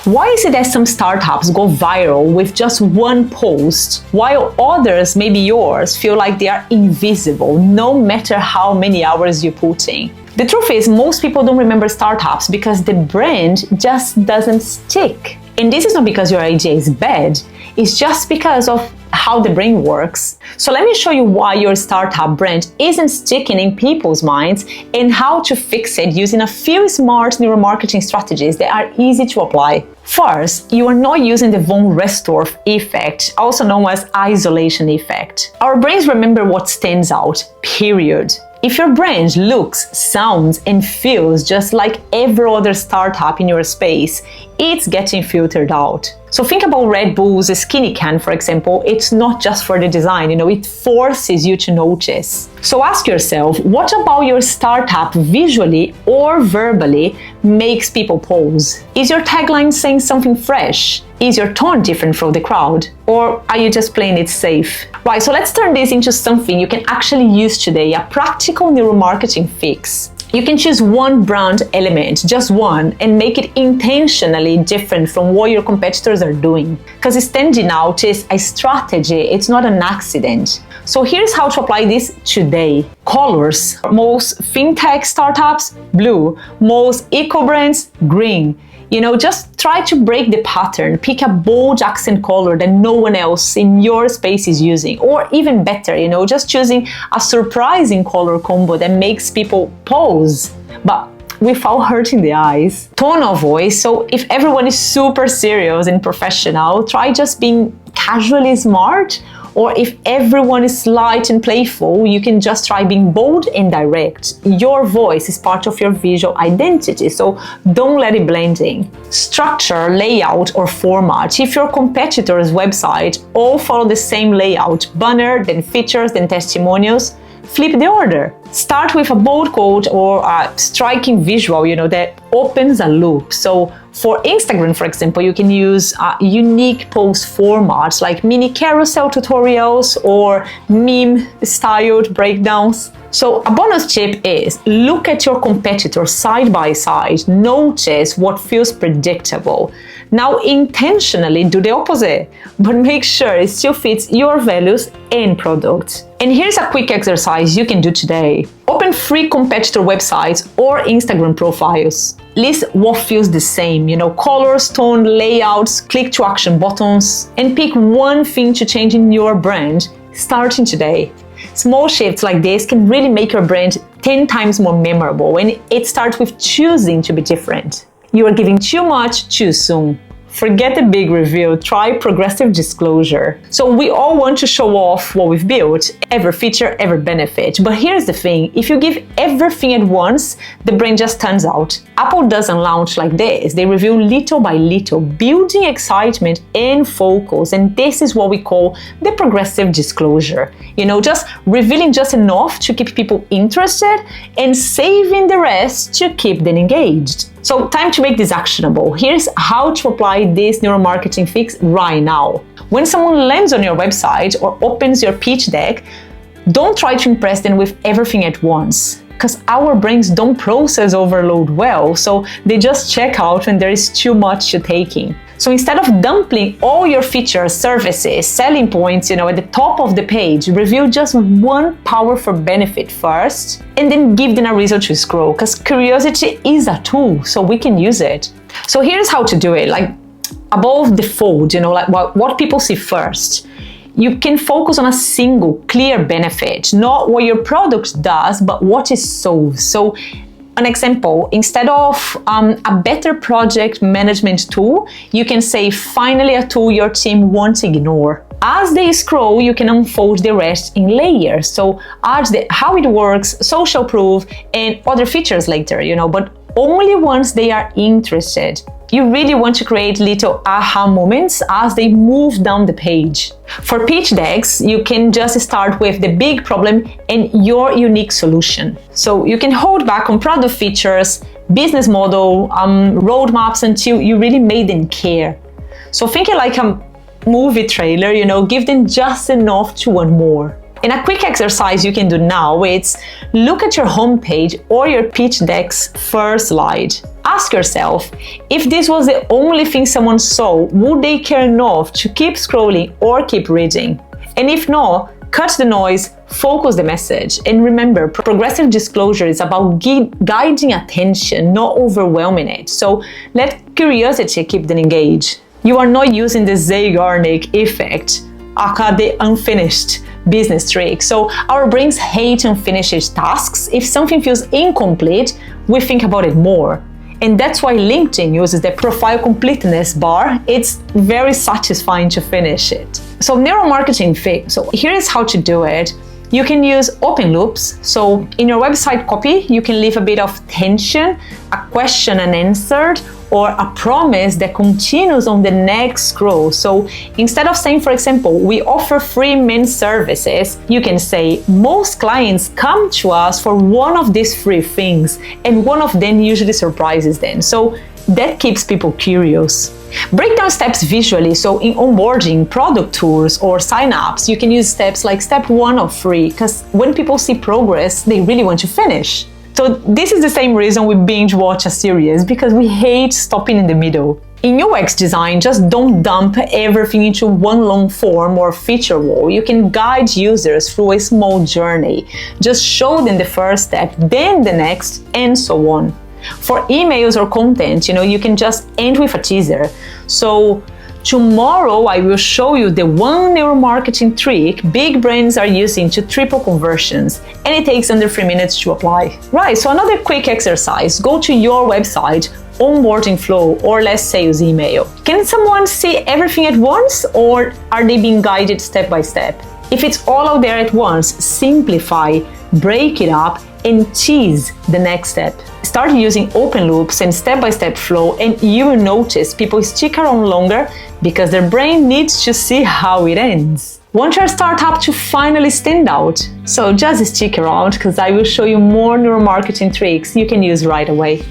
Why is it that some startups go viral with just one post, while others, maybe yours, feel like they are invisible no matter how many hours you put in? The truth is, most people don't remember startups because the brand just doesn't stick. And this is not because your idea is bad, it's just because of how the brain works. So let me show you why your startup brand isn't sticking in people's minds and how to fix it using a few smart neuromarketing strategies that are easy to apply. First, you are not using the von Restorff effect, also known as isolation effect. Our brains remember what stands out, period. If your brand looks, sounds, and feels just like every other startup in your space, it's getting filtered out. So think about Red Bull's skinny can, for example. It's not just for the design, it forces you to notice. So ask yourself, what about your startup visually or verbally makes people pause? Is your tagline saying something fresh? Is your tone different from the crowd? Or are you just playing it safe? Right, so let's turn this into something you can actually use today, a practical neuromarketing fix. You can choose one brand element, just one, and make it intentionally different from what your competitors are doing. Because standing out is a strategy, it's not an accident. So here's how to apply this today. Colors. Most fintech startups, blue. Most eco brands, green. Just try to break the pattern. Pick a bold accent color that no one else in your space is using. Or even better, just choosing a surprising color combo that makes people pause, but without hurting the eyes. Tone of voice. So if everyone is super serious and professional, try just being casually smart. Or if everyone is light and playful, you can just try being bold and direct. Your voice is part of your visual identity, so don't let it blend in. Structure, layout, or format. If your competitor's website all follow the same layout, banner, then features, then testimonials, flip the order. Start with a bold quote or a striking visual, that opens a loop. So for Instagram, for example, you can use unique post formats like mini carousel tutorials or meme-styled breakdowns. So a bonus tip is look at your competitors side by side. Notice what feels predictable. Now intentionally do the opposite, but make sure it still fits your values and product. And here's a quick exercise you can do today. Open 3 competitor websites or Instagram profiles. List what feels the same, colors, tone, layouts, click to action buttons, and pick one thing to change in your brand starting today. Small shifts like this can really make your brand 10 times more memorable, and it starts with choosing to be different. You are giving too much too soon. Forget the big reveal, try progressive disclosure. So we all want to show off what we've built, every feature, every benefit. But here's the thing, if you give everything at once, the brain just turns out. Apple doesn't launch like this. They reveal little by little, building excitement and focus. And this is what we call the progressive disclosure. Just revealing just enough to keep people interested and saving the rest to keep them engaged. So time to make this actionable. Here's how to apply this neuromarketing fix right now. When someone lands on your website or opens your pitch deck, don't try to impress them with everything at once, because our brains don't process overload well, so they just check out when there is too much to take in. So instead of dumping all your features, services, selling points, at the top of the page, reveal just one powerful benefit first, and then give them a reason to scroll, because curiosity is a tool, so we can use it. So here's how to do it, like above the fold, like what people see first. You can focus on a single clear benefit, not what your product does, but what it solves. So an example, instead of a better project management tool, you can say finally a tool your team won't ignore. As they scroll, you can unfold the rest in layers. So add how it works, social proof, and other features later, but only once they are interested. You really want to create little aha moments as they move down the page. For pitch decks, you can just start with the big problem and your unique solution. So you can hold back on product features, business model, roadmaps until you really made them care. So think it like a movie trailer, give them just enough to want more. And a quick exercise you can do now is look at your homepage or your pitch deck's first slide. Ask yourself, if this was the only thing someone saw, would they care enough to keep scrolling or keep reading? And if not, cut the noise, focus the message. And remember, progressive disclosure is about guiding attention, not overwhelming it. So let curiosity keep them engaged. You are not using the Zeigarnik effect, aka the unfinished business trick. So our brains hate unfinished tasks. If something feels incomplete, we think about it more. And that's why LinkedIn uses the profile completeness bar. It's very satisfying to finish it. So neuromarketing fix. So here is how to do it. You can use open loops. So in your website copy, you can leave a bit of tension, a question unanswered, or a promise that continues on the next scroll. So instead of saying, for example, we offer free men's services, you can say, most clients come to us for one of these free things, and one of them usually surprises them. So that keeps people curious. Break down steps visually. So in onboarding, product tours, or sign-ups, you can use steps like step 1 of 3, because when people see progress, they really want to finish. So this is the same reason we binge watch a series, because we hate stopping in the middle. In UX design, just don't dump everything into one long form or feature wall. You can guide users through a small journey. Just show them the first step, then the next, and so on. For emails or content, you can just end with a teaser. So tomorrow I will show you the one neuromarketing trick big brands are using to triple conversions, and it takes under 3 minutes to apply. Right, so another quick exercise, go to your website, onboarding flow, or let's say use email. Can someone see everything at once, or are they being guided step by step? If it's all out there at once, simplify, break it up, and tease the next step. Start using open loops and step-by-step flow, and you will notice people stick around longer because their brain needs to see how it ends. Want your startup to finally stand out? So just stick around, because I will show you more neuromarketing tricks you can use right away.